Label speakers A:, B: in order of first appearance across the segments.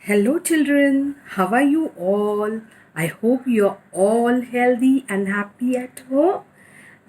A: Hello, children. How are you all? I hope you're all healthy and happy at home.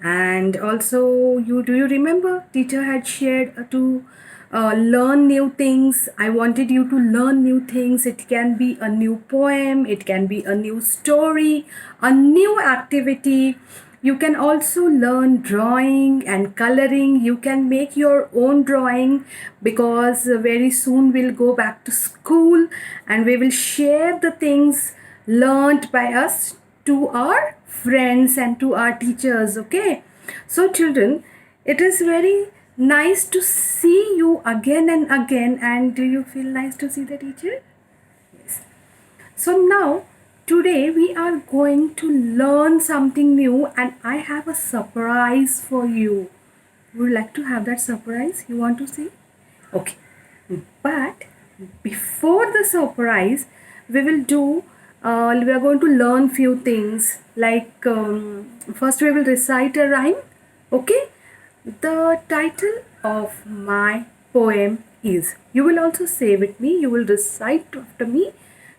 A: And also, you remember teacher had shared to learn new things. I wanted you to learn new things. It can be a new poem, it can be a new story, a new activity. You can also learn drawing and coloring. You can make your own drawing because very soon we'll go back to school and we will share the things learned by us to our friends and to our teachers. Okay, so children, it is very nice to see you again and again. And do you feel nice to see the teacher? Yes. So now today we are going to learn something new and I have a surprise for you. Would you like to have that surprise? You want to see? Okay. But before the surprise, we will do we are going to learn few things like first we will recite a rhyme. Okay, the title of my poem is, you will also say with me, you will recite after me.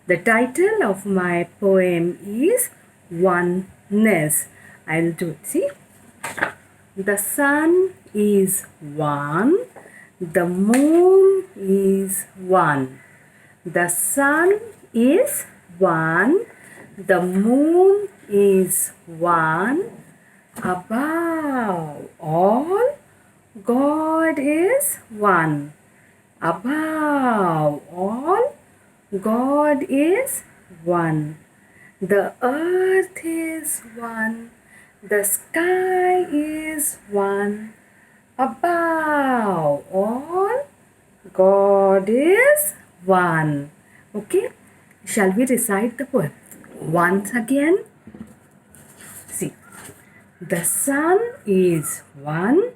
A: The title of my poem is Oneness. I'll do it. See, the sun is one, the moon is one. The sun is one, the moon is one. Above all, God is one. Above all, God is one. The earth is one. The sky is one. Above all, God is one. Okay, shall we recite the poem once again? See, the sun is one,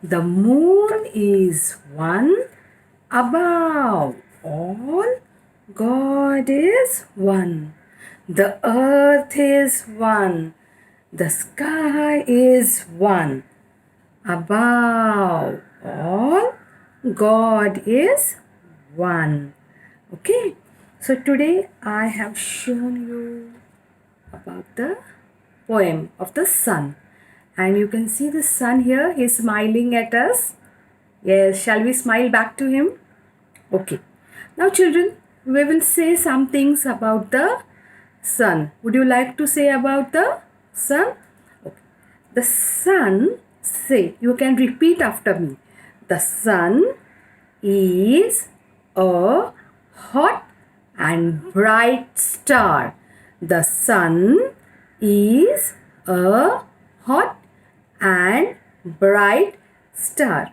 A: the moon is one, above all, God is one. The earth is one, the sky is one, above all, God is one. Okay, so today I have shown you about the poem of the sun, and you can see the sun here. He is smiling at us. Yes, shall we smile back to him? Okay, now children, we will say some things about the sun. Would you like to say about the sun? Okay. The sun, say, you can repeat after me. The sun is a hot and bright star. The sun is a hot and bright star.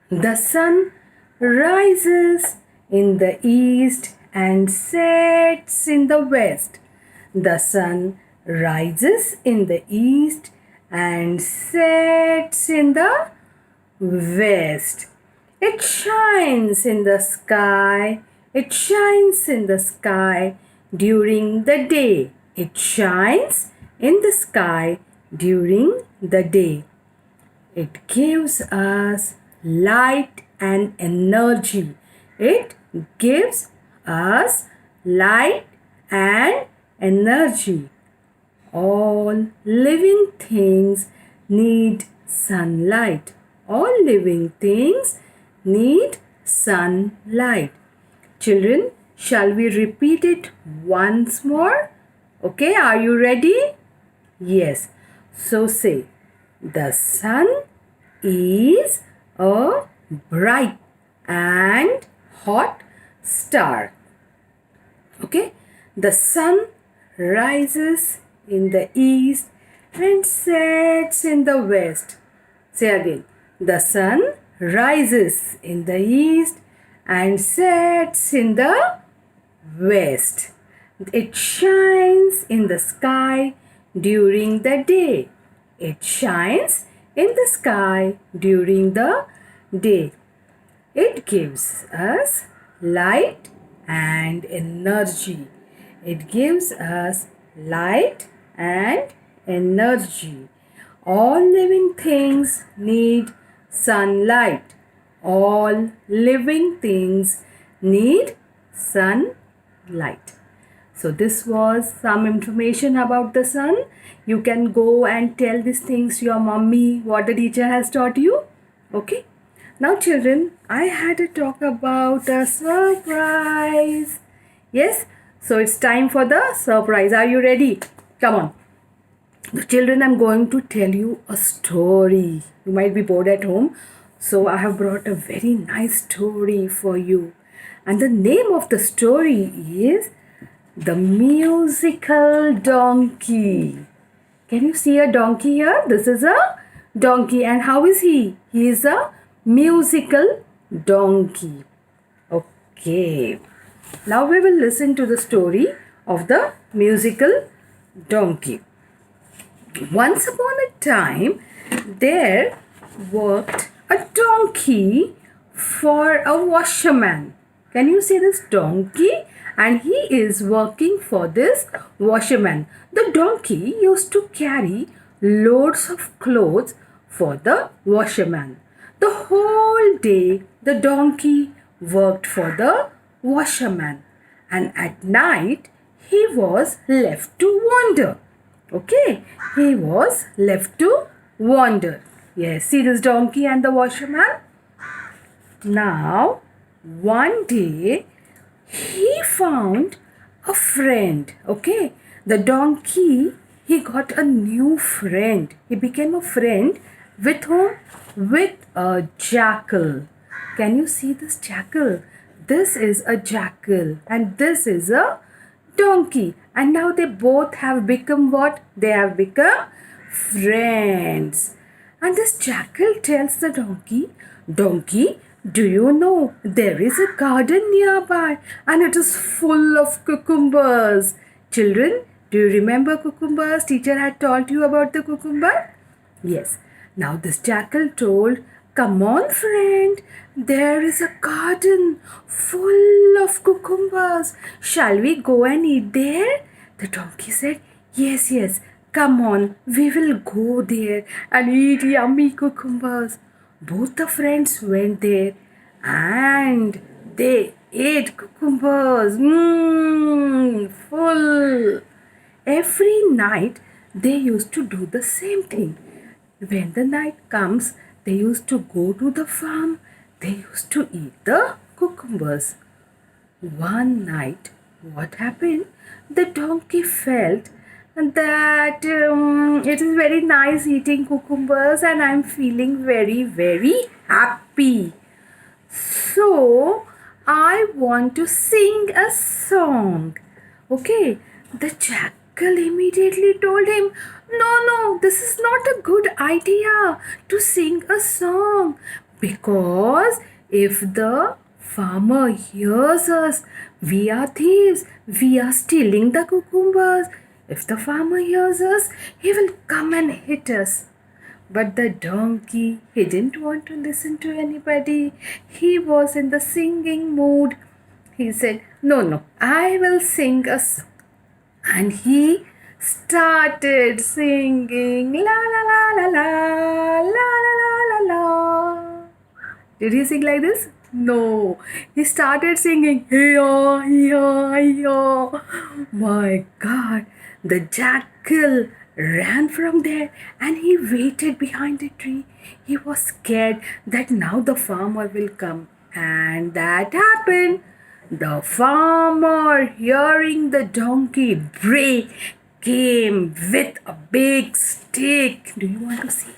A: The sun rises in the east and sets in the west. The sun rises in the east and sets in the west. It shines in the sky. It shines in the sky during the day. It shines in the sky during the day. It gives us light and energy. It gives us light and energy. All living things need sunlight. All living things need sunlight. Children, shall we repeat it once more? Okay, are you ready? Yes. So say, the sun is a bright and hot star. Okay, the sun rises in the east and sets in the west. Say again, the sun rises in the east and sets in the west. It shines in the sky during the day. It shines in the sky during the day. It gives us light and energy. It gives us light and energy. All living things need sunlight. All living things need sunlight. So this was some information about the sun. You can go and tell these things to your mummy, what the teacher has taught you. Okay. Now children, I had to talk about a surprise. Yes. So it's time for the surprise. Are you ready? Come on. Children, I'm going to tell you a story. You might be bored at home. So I have brought a very nice story for you. And the name of the story is The Musical Donkey. Can you see a donkey here? This is a donkey. And how is he? He is a musical donkey. Okay. Now we will listen to the story of the musical donkey. Once upon a time, there worked a donkey for a washerman. Can you see this donkey? And he is working for this washerman. The donkey used to carry loads of clothes for the washerman. The whole day, the donkey worked for the washerman. And at night, he was left to wander. Okay, he was left to wander. Yes, see this donkey and the washerman? Now, one day, he found a friend. Okay, the donkey, he got a new friend. He became a friend with whom? With a jackal. Can you see this jackal? This is a jackal and this is a donkey. And now they both have become what? They have become friends. And this jackal tells the donkey, Donkey, do you know there is a garden nearby and it is full of cucumbers? Children, do you remember cucumbers? Teacher had told you about the cucumber? Yes. Now this jackal told, Come on friend, there is a garden full of cucumbers. Shall we go and eat there? The donkey said, Yes, yes, come on, we will go there and eat yummy cucumbers. Both the friends went there and they ate cucumbers. Full. Every night they used to do the same thing. When the night comes, they used to go to the farm. They used to eat the cucumbers. One night, what happened? The donkey felt that it is very nice eating cucumbers and I'm feeling very, very happy. So, I want to sing a song. Okay, the jackal immediately told him, No, this is not a good idea to sing a song because if the farmer hears us, we are thieves, we are stealing the cucumbers. If the farmer hears us, he will come and hit us. But the donkey, he didn't want to listen to anybody. He was in the singing mood. He said, No, I will sing a song. And he started singing la la la la la la la la la. Did he sing like this? No. He started singing hey-ya, hey-ya, hey-ya. My God. The jackal ran from there and he waited behind a tree. He was scared that now the farmer will come. And that happened. The farmer, hearing the donkey bray, came with a big stick. Do you want to see?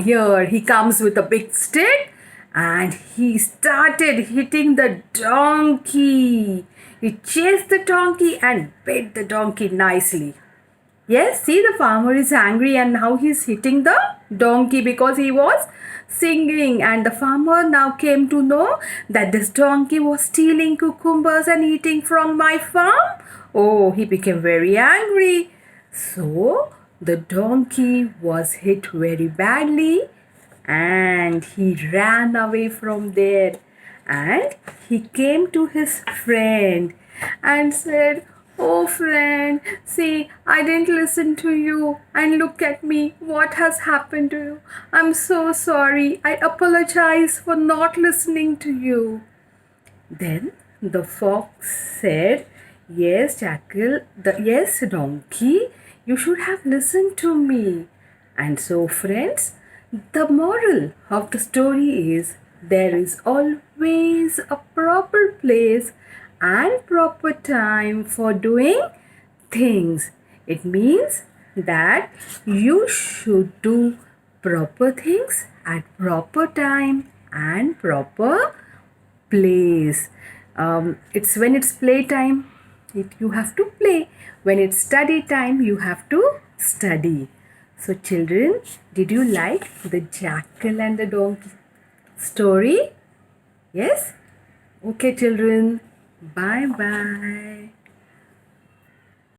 A: Here he comes with a big stick and he started hitting the donkey. He chased the donkey and bit the donkey nicely. Yes, see the farmer is angry and now he's hitting the donkey because he was singing, and the farmer now came to know that this donkey was stealing cucumbers and eating from my farm. Oh, he became very angry. So the donkey was hit very badly and he ran away from there, and he came to his friend and said, Oh friend, see, I didn't listen to you and look at me. What has happened to you? I'm so sorry. I apologize for not listening to you. Then the fox said, "Yes, jackal, yes, donkey, you should have listened to me." And so, friends, the moral of the story is there is always a proper place and proper time for doing things. It means that you should do proper things at proper time and proper place. It's when it's playtime, you have to play. When it's study time, you have to study. So, children, did you like the jackal and the donkey story? Yes? Okay, children. Bye bye.